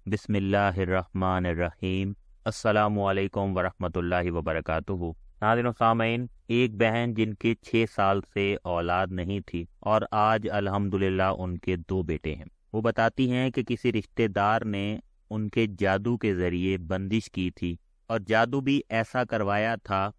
बिस्मिल्लाहिर्रहमानिर्रहीम। अस्सलामुअलैकुम वरहमतुल्लाहि वबरकातुहू। नाज़रीन व सामीन, एक बहन जिनके 6 साल से औलाद नहीं थी और आज अल्हम्दुलिल्लाह उनके 2 बेटे हैं, वो बताती हैं कि किसी रिश्तेदार ने उनके जादू के ज़रिए बंदिश की थी और जादू भी ऐसा करवाया था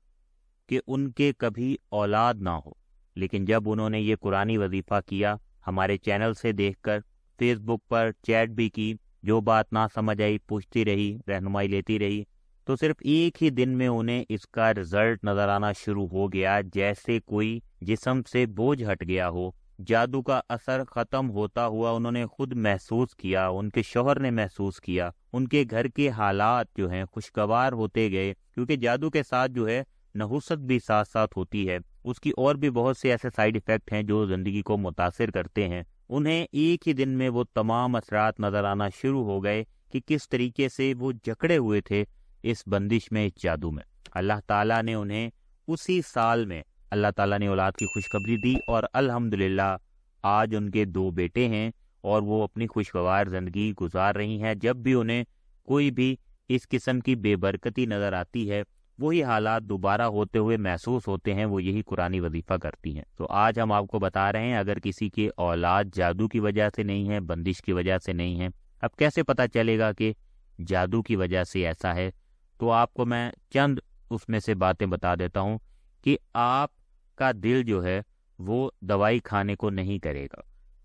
कि उनके कभी औलाद ना हो। लेकिन जब उन्होंने ये कुरानी वजीफ़ा किया, हमारे चैनल से देखकर फेसबुक पर चैट भी की, जो बात ना समझ आई पूछती रही, रहनुमाई लेती रही, तो सिर्फ एक ही दिन में उन्हें इसका रिजल्ट नजर आना शुरू हो गया, जैसे कोई जिस्म से बोझ हट गया हो। जादू का असर खत्म होता हुआ उन्होंने खुद महसूस किया, उनके शौहर ने महसूस किया, उनके घर के हालात जो हैं खुशगवार होते गए, क्योंकि जादू के साथ जो है नहुसत भी साथ साथ होती है, उसकी और भी बहुत से ऐसे साइड इफेक्ट हैं जो जिंदगी को मुतासिर करते हैं। उन्हें एक ही दिन में वो तमाम असरात नजर आना शुरू हो गए कि किस तरीके से वो जकड़े हुए थे इस बंदिश में, इस जादू में। अल्लाह ताला ने उन्हें उसी साल में अल्लाह ताला ने औलाद की खुशखबरी दी और अल्हम्दुलिल्लाह आज उनके 2 बेटे हैं और वो अपनी खुशगवार जिंदगी गुजार रही हैं। जब भी उन्हें कोई भी इस किस्म की बेबरकती नजर आती है, वही हालात दोबारा होते हुए महसूस होते हैं, वो यही कुरानी वजीफा करती हैं। तो आज हम आपको बता रहे हैं, अगर किसी की औलाद जादू की वजह से नहीं है, बंदिश की वजह से नहीं है, अब कैसे पता चलेगा कि जादू की वजह से ऐसा है। तो आपको मैं चंद उसमें से बातें बता देता हूं कि आपका दिल जो है वो दवाई खाने को नहीं करेगा।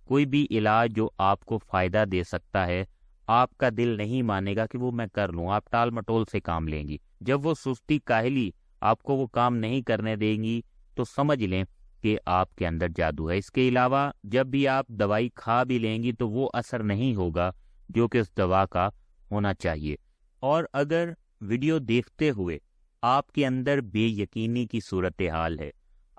कोई भी इलाज जो आपको फायदा दे सकता है, आपका दिल नहीं मानेगा कि वो मैं कर लूं, आप टाल मटोल से काम लेंगी। जब वो सुस्ती काहली आपको वो काम नहीं करने देंगी, तो समझ लें कि आपके अंदर जादू है। इसके अलावा जब भी आप दवाई खा भी लेंगी तो वो असर नहीं होगा जो कि उस दवा का होना चाहिए। और अगर वीडियो देखते हुए आपके अंदर बेयकीनी की सूरत हाल है,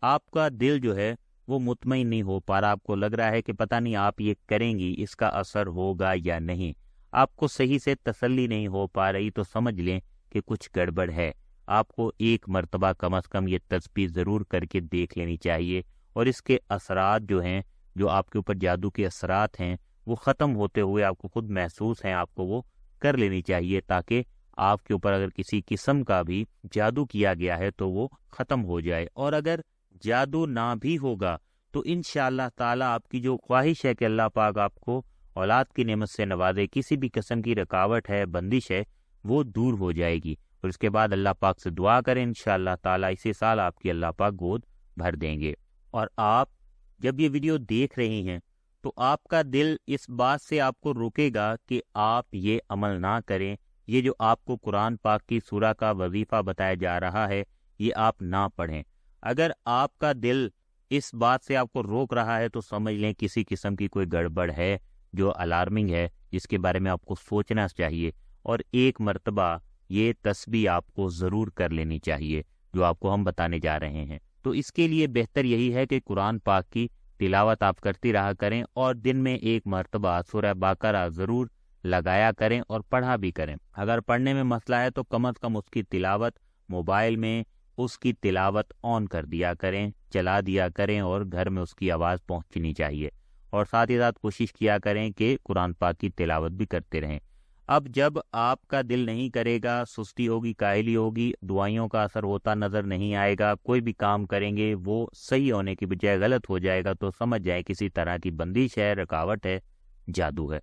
आपका दिल जो है वो मुतमईन नहीं हो पा रहा, आपको लग रहा है कि पता नहीं आप ये करेंगी इसका असर होगा या नहीं, आपको सही से तसल्ली नहीं हो पा रही, तो समझ लें कि कुछ गड़बड़ है। आपको एक मर्तबा कम अज कम ये तस्बीह ज़रूर करके देख लेनी चाहिए और इसके असरात जो हैं, जो आपके ऊपर जादू के असरात हैं, वो ख़त्म होते हुए आपको खुद महसूस हैं, आपको वो कर लेनी चाहिए, ताकि आपके ऊपर अगर किसी किस्म का भी जादू किया गया है तो वो ख़त्म हो जाए। और अगर जादू ना भी होगा तो इंशाअल्लाह ताला आपकी जो ख्वाहिश है कि अल्लाह पाक आपको औलाद की नेमत से नवाजे, किसी भी किस्म की रुकावट है, बंदिश है, वो दूर हो जाएगी। और इसके बाद अल्लाह पाक से दुआ करें, इंशाअल्लाह ताला इसी साल आपकी अल्लाह पाक गोद भर देंगे। और आप जब ये वीडियो देख रही हैं तो आपका दिल इस बात से आपको रोकेगा कि आप ये अमल ना करें, ये जो आपको कुरान पाक की सूरा का वजीफा बताया जा रहा है ये आप ना पढ़ें। अगर आपका दिल इस बात से आपको रोक रहा है तो समझ लें किसी किस्म की कोई गड़बड़ है जो अलार्मिंग है, जिसके बारे में आपको सोचना चाहिए। और एक मर्तबा ये तस्बीह आपको ज़रूर कर लेनी चाहिए जो आपको हम बताने जा रहे हैं। तो इसके लिए बेहतर यही है कि कुरान पाक की तिलावत आप करती रहा करें और दिन में एक मर्तबा सूरह बकरा ज़रूर लगाया करें और पढ़ा भी करें। अगर पढ़ने में मसला है तो कम अज़ कम उसकी तिलावत मोबाइल में उसकी तिलावत ऑन कर दिया करें, चला दिया करें और घर में उसकी आवाज़ पहुंचनी चाहिए। और साथ ही साथ कोशिश किया करें कि कुरान पाक की तिलावत भी करते रहें। अब जब आपका दिल नहीं करेगा, सुस्ती होगी, काहली होगी, दुआइयों का असर होता नज़र नहीं आएगा, कोई भी काम करेंगे वो सही होने की बजाय गलत हो जाएगा, तो समझ जाए किसी तरह की बंदिश है, रुकावट है, जादू है।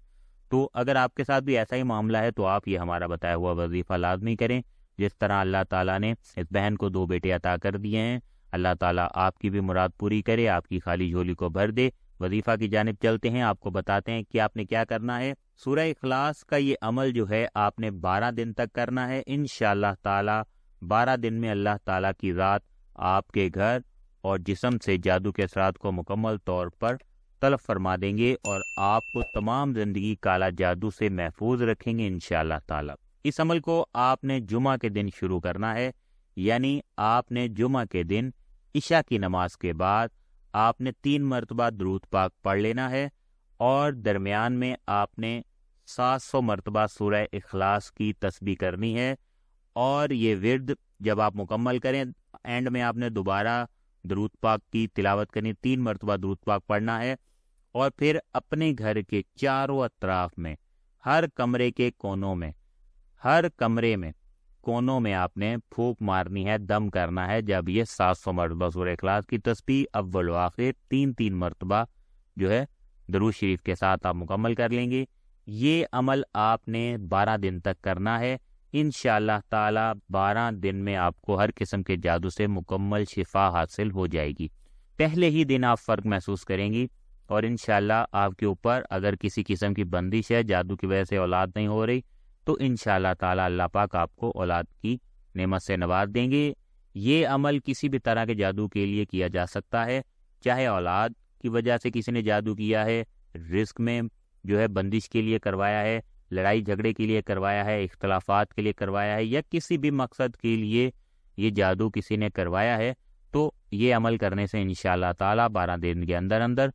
तो अगर आपके साथ भी ऐसा ही मामला है तो आप ये हमारा बताया हुआ वजीफा लाजमी करें। जिस तरह अल्लाह ताला ने इस बहन को 2 बेटे अता कर दिए हैं, अल्लाह ताला आपकी भी मुराद पूरी करे, आपकी खाली झोली को भर दे। वजीफा की जानिब चलते हैं, आपको बताते हैं कि आपने क्या करना है। सूरह इखलास का ये अमल जो है आपने 12 दिन तक करना है। इंशाअल्लाह ताला 12 दिन में अल्लाह ताला की ज़ात आपके घर और जिस्म से जादू के असरात को मुकम्मल तौर पर तलब फरमा देंगे और आपको तमाम जिंदगी काला जादू से महफूज रखेंगे इंशाअल्लाह ताला। इस अमल को आपने जुमा के दिन शुरू करना है, यानी आपने जुमा के दिन इशा की नमाज के बाद आपने 3 मरतबा दुरूद पाक पढ़ लेना है और दरमियान में आपने 700 मरतबा सूरह इखलास की तस्बीह करनी है। और ये विर्द जब आप मुकम्मल करें, एंड में आपने दोबारा दुरूद पाक की तिलावत करनी, 3 मरतबा दुरूद पाक पढ़ना है और फिर अपने घर के चारों अतराफ में हर कमरे के कोनों में, हर कमरे में कोनों में आपने फूंक मारनी है, दम करना है जब ये 700 मरतबा सूरह इखलास की तस्बीह अव्वल व आखिर 3-3 मरतबा जो है दरूद शरीफ के साथ आप मुकम्मल कर लेंगे। ये अमल आपने 12 दिन तक करना है। इंशाअल्लाह ताला 12 दिन में आपको हर किस्म के जादू से मुकम्मल शिफा हासिल हो जाएगी। पहले ही दिन आप फ़र्क महसूस करेंगी और इंशाअल्लाह आपके ऊपर अगर किसी किस्म की बंदिश है, जादू की वजह से औलाद नहीं हो रही, तो इंशाअल्लाह ताला अल्लाह पाक आपको औलाद की नेमत से नवाज देंगे। ये अमल किसी भी तरह के जादू के लिए किया जा सकता है, चाहे औलाद की वजह से किसी ने जादू किया है, रिस्क में जो है बंदिश के लिए करवाया है, लड़ाई झगड़े के लिए करवाया है, इख्तलाफात के लिए करवाया है, या किसी भी मकसद के लिए ये जादू किसी ने करवाया है, तो ये अमल करने से इंशाअल्लाह ताला 12 दिन के अंदर अंदर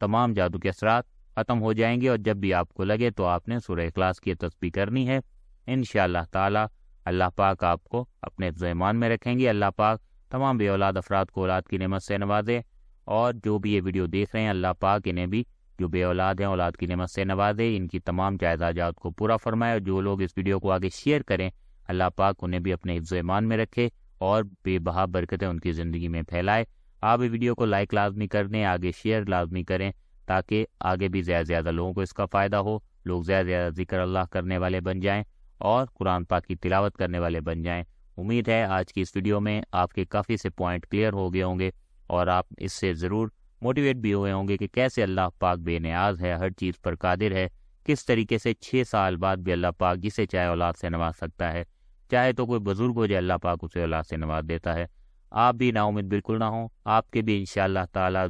तमाम जादू के असरात ख़त्म हो जाएंगे। और जब भी आपको लगे तो आपने सूरह इखलास की तस्बीह करनी है। इंशाअल्लाह ताला अल्लाह पाक आपको अपने हिफ्ज़-ए-ईमान में रखेंगे। अल्लाह पाक तमाम बे औलाद अफराद को औलाद की नेमत से नवाजे, और जो भी ये वीडियो देख रहे हैं अल्लाह पाक इन्हें भी जो बे औलाद हैं औलाद की नेमत से नवाजे, इनकी तमाम जायदाद को पूरा फरमाए। और जो लोग इस वीडियो को आगे शेयर करें अल्लाह पाक उन्हें भी अपने हिफ्ज़-ए-ईमान में रखे और बेबहा बरकतें उनकी ज़िंदगी में फैलाए। आप इस वीडियो को लाइक लाजमी कर दें, आगे शेयर लाजमी करें, ताकि आगे भी ज़्यादा से ज़्यादा लोगों को इसका फ़ायदा हो, लोग ज़्यादा से ज़्यादा ज़िक्र अल्लाह करने वाले बन जाएं और कुरान पाक की तिलावत करने वाले बन जाएं। उम्मीद है आज की इस वीडियो में आपके काफ़ी से पॉइंट क्लियर हो गए होंगे और आप इससे ज़रूर मोटिवेट भी हुए होंगे कि कैसे अल्लाह पाक बेनियाज है, हर चीज़ पर कादिर है, किस तरीके से 6 साल बाद भी अल्लाह पाक जिसे चाहे औलाद से नवाज सकता है। चाहे तो कोई बुजुर्ग हो जाए अल्लाह पाक उसे औलाद से नवाज देता है। आप भी नाउम्मीद बिल्कुल ना हो, आपके भी इंशाअल्लाह ताला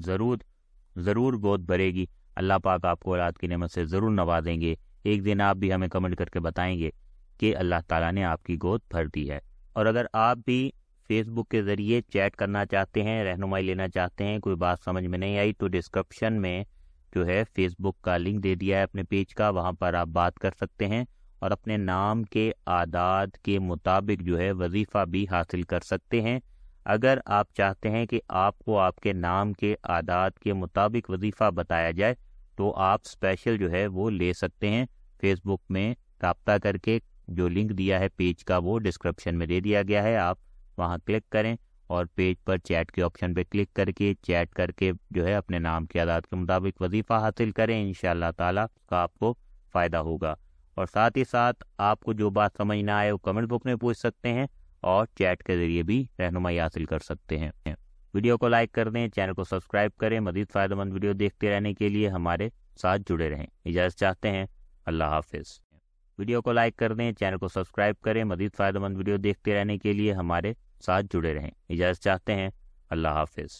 ज़रूर गोद भरेगी। अल्लाह पाक आपको औलाद की नेमत से ज़रूर नवाजेंगे। एक दिन आप भी हमें कमेंट करके बताएंगे कि अल्लाह ताला ने आपकी गोद भर दी है। और अगर आप भी फेसबुक के ज़रिए चैट करना चाहते हैं, रहनुमाई लेना चाहते हैं, कोई बात समझ में नहीं आई, तो डिस्क्रिप्शन में जो है फेसबुक का लिंक दे दिया है अपने पेज का, वहाँ पर आप बात कर सकते हैं और अपने नाम के आदाद के मुताबिक जो है वजीफ़ा भी हासिल कर सकते हैं। अगर आप चाहते हैं कि आपको आपके नाम के आदाद के मुताबिक वजीफ़ा बताया जाए तो आप स्पेशल जो है वो ले सकते हैं। फेसबुक में राब्ता करके जो लिंक दिया है पेज का वो डिस्क्रिप्शन में दे दिया गया है, आप वहां क्लिक करें और पेज पर चैट के ऑप्शन पे क्लिक करके चैट करके जो है अपने नाम के आदाद के मुताबिक वजीफ़ा हासिल करें। इंशाअल्लाह ताला का आपको फ़ायदा होगा। और साथ ही साथ आपको जो बात समझ ना आए वो कमेंट बॉक्स में पूछ सकते हैं और चैट के ज़रिए भी रहनुमाई हासिल कर सकते हैं। वीडियो को लाइक कर दें, चैनल को सब्सक्राइब करें। मज़ीद फ़ायदेमंद वीडियो देखते रहने के लिए हमारे साथ जुड़े रहें। इजाज़त चाहते हैं, अल्लाह हाफिज़। वीडियो को लाइक कर दें, चैनल को सब्सक्राइब करें। मज़ीद फ़ायदेमंद वीडियो देखते रहने के लिए हमारे साथ जुड़े रहें। इजाज़त चाहते हैं, अल्लाह हाफिज़।